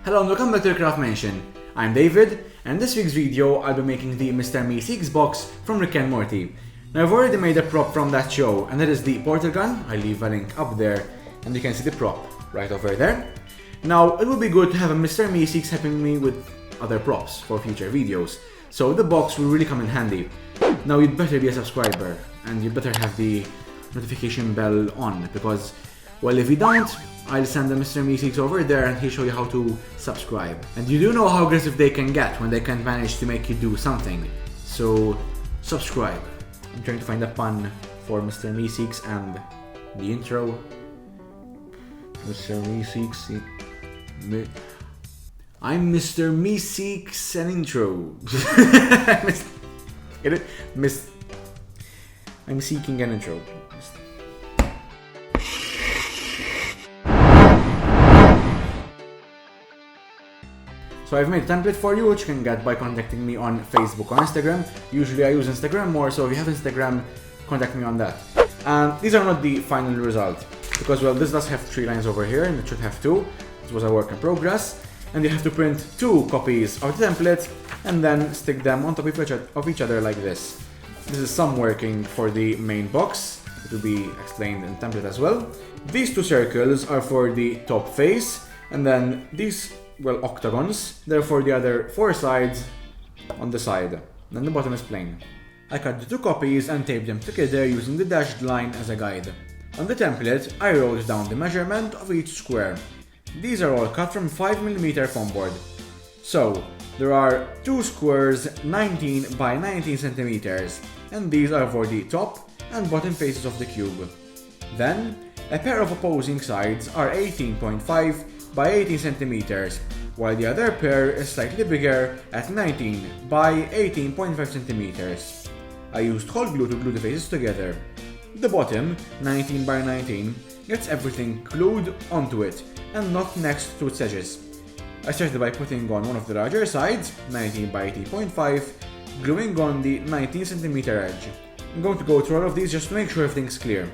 Hello and welcome back to the Craft Mansion. I'm David, and in this week's video I'll be making the Mr. Meeseeks Box from Rick and Morty. Now I've already made a prop from that show, and that is the portal gun. I'll leave a link up there and you can see the prop right over there. Now it would be good to have a Mr. Meeseeks helping me with other props for future videos, so the box will really come in handy. Now you'd better be a subscriber and you better have the notification bell on, because well, if you don't, I'll send a Mr. Meeseeks over there and he'll show you how to subscribe. And you do know how aggressive they can get when they can't manage to make you do something. So, subscribe. I'm trying to find a pun for Mr. Meeseeks and the intro. Mr. Meeseeks... I'm Mr. Meeseeks and intro. Get it? I'm seeking an intro. So I've made a template for you, which you can get by contacting me on Facebook or Instagram. Usually I use Instagram more, so if you have Instagram, contact me on that. And these are not the final result, because well, this does have 3 lines over here, and it should have 2. This was a work in progress. And you have to print 2 copies of the template, and then stick them on top of each other like this. This is some working for the main box. It will be explained in the template as well. These 2 circles are for the top face, and then these, well, octagons, they're for the other 4 sides on the side. Then the bottom is plain. I cut the 2 copies and taped them together using the dashed line as a guide. On the template, I wrote down the measurement of each square. These are all cut from 5mm foam board. So, there are 2 squares 19 by 19 centimeters, and these are for the top and bottom faces of the cube. Then, a pair of opposing sides are 18.5 by 18 centimeters, while the other pair is slightly bigger at 19 by 18.5 centimeters. I used hot glue to glue the faces together. The bottom, 19 by 19, gets everything glued onto it and not next to its edges. I started by putting on one of the larger sides, 19 by 18.5, gluing on the 19 centimeter edge. I'm going to go through all of these just to make sure everything's clear.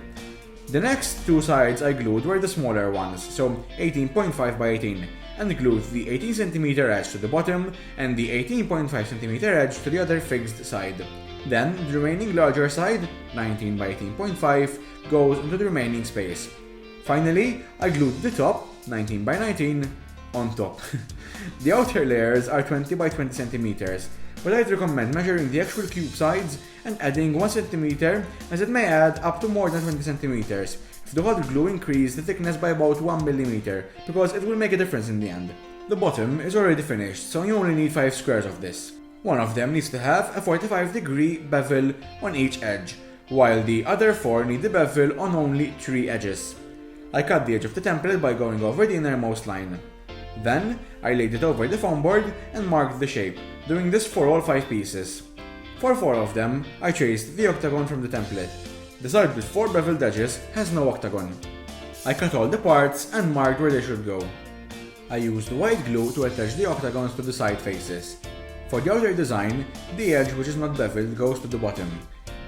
The next 2 sides I glued were the smaller ones, so 18.5 by 18, and glued the 18 cm edge to the bottom and the 18.5 cm edge to the other fixed side. Then the remaining larger side, 19 by 18.5, goes into the remaining space. Finally, I glued the top, 19 by 19, on top. The outer layers are 20 by 20 centimeters, but I'd recommend measuring the actual cube sides and adding 1 centimeter, as it may add up to more than 20 centimeters if the hot glue increases the thickness by about 1 millimeter, because it will make a difference in the end. The bottom is already finished, so you only need 5 squares of this. One of them needs to have a 45-degree bevel on each edge, while the other 4 need the bevel on only 3 edges. I cut the edge of the template by going over the innermost line. Then, I laid it over the foam board and marked the shape, doing this for all 5 pieces. For 4 of them, I traced the octagon from the template. The side with 4 beveled edges has no octagon. I cut all the parts and marked where they should go. I used white glue to attach the octagons to the side faces. For the outer design, the edge which is not beveled goes to the bottom.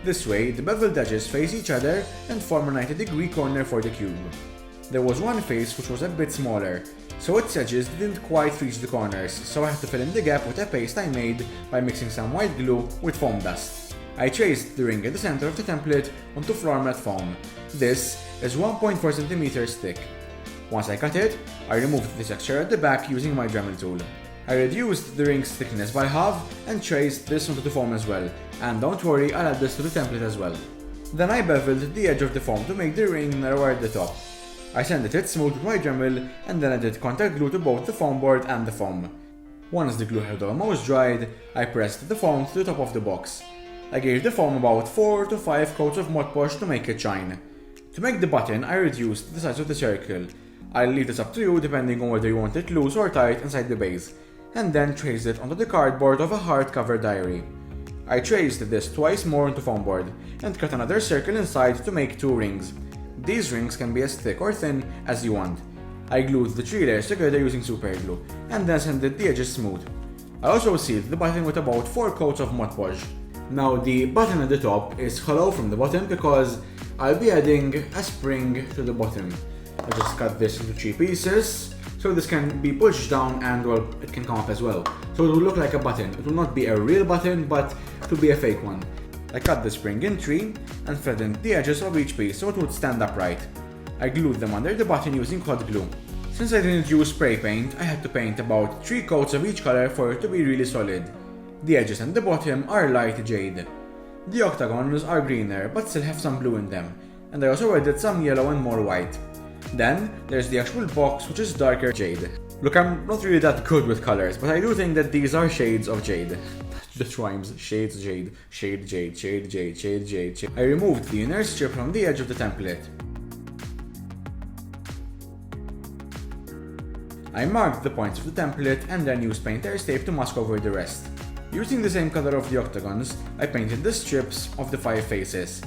This way, the beveled edges face each other and form a 90-degree corner for the cube. There was one face which was a bit smaller, so its edges didn't quite reach the corners, so I had to fill in the gap with a paste I made by mixing some white glue with foam dust. I traced the ring at the center of the template onto floor mat foam. This is 1.4 cm thick. Once I cut it, I removed the texture at the back using my Dremel tool. I reduced the ring's thickness by half and traced this onto the foam as well, and don't worry, I'll add this to the template as well. Then I beveled the edge of the foam to make the ring narrower at the top. I sanded it smooth with my Dremel and then added contact glue to both the foam board and the foam. Once the glue had almost dried, I pressed the foam to the top of the box. I gave the foam about 4 to 5 coats of Mod Podge to make it shine. To make the button, I reduced the size of the circle. I'll leave this up to you depending on whether you want it loose or tight inside the base, and then traced it onto the cardboard of a hardcover diary. I traced this twice more onto foam board and cut another circle inside to make 2 rings. These rings can be as thick or thin as you want. I glued the 3 layers together using super glue, and then sanded the edges smooth. I also sealed the button with about 4 coats of Mod Podge. Now the button at the top is hollow from the bottom because I'll be adding a spring to the bottom. I just cut this into 3 pieces, so So this can be pushed down and well, it can come up as well. So it will look like a button. It will not be a real button, but it will be a fake one. I cut the spring in 3 and flattened the edges of each piece so it would stand upright. I glued them under the button using hot glue. Since I didn't use spray paint, I had to paint about 3 coats of each color for it to be really solid. The edges and the bottom are light jade. The octagons are greener but still have some blue in them, and I also added some yellow and more white. Then there's the actual box, which is darker jade. Look, I'm not really that good with colors, but I do think that these are shades of jade. That rhymes. Shades jade, shade jade, shade jade, shade jade, shade. I removed the inner strip from the edge of the template. I marked the points of the template and then used painter's tape to mask over the rest. Using the same color of the octagons, I painted the strips of the 5 faces.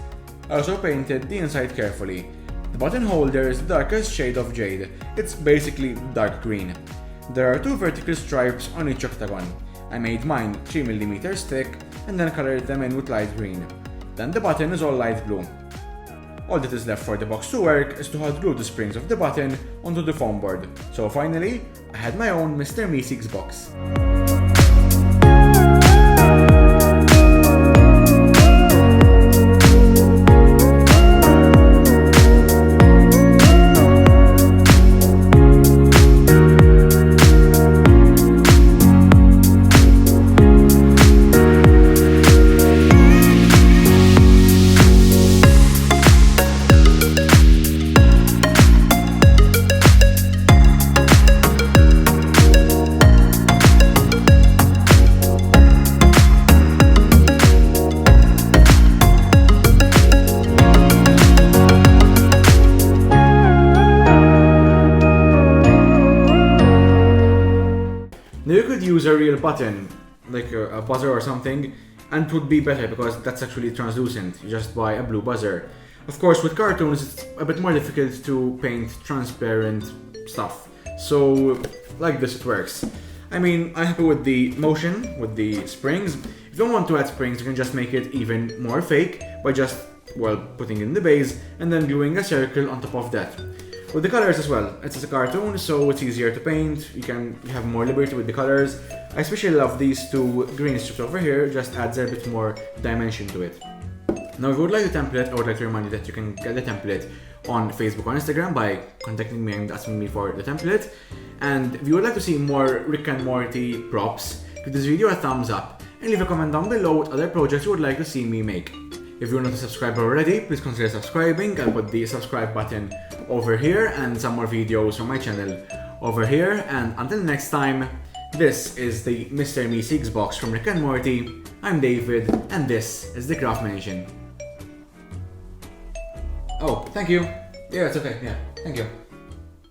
I also painted the inside carefully. The button holder is the darkest shade of jade. It's basically dark green. There are 2 vertical stripes on each octagon. I made mine 3mm thick and then colored them in with light green. Then the button is all light blue. All that is left for the box to work is to hot glue the springs of the button onto the foam board. So finally, I had my own Mr. Meeseeks box. Now you could use a real button, like a buzzer or something, and it would be better because that's actually translucent. You just buy a blue buzzer. Of course, with cartoons, it's a bit more difficult to paint transparent stuff. So, like this, it works. I mean, I'm happy with the motion, with the springs. If you don't want to add springs, you can just make it even more fake by just, well, putting in the base and then gluing a circle on top of that. With the colors as well, it's a cartoon, so it's easier to paint, you have more liberty with the colors. I especially love these 2 green strips over here, just adds a bit more dimension to it. Now if you would like the template, I would like to remind you that you can get the template on Facebook or Instagram by contacting me and asking me for the template. And if you would like to see more Rick and Morty props, give this video a thumbs up and leave a comment down below what other projects you would like to see me make. If you're not a subscriber already, please consider subscribing. I'll put the subscribe button over here and some more videos from my channel over here. And until next time, this is the Mr. Meeseeks Box from Rick and Morty. I'm David, and this is the Craftmanation. Oh, thank you. Yeah, it's okay. Yeah, thank you.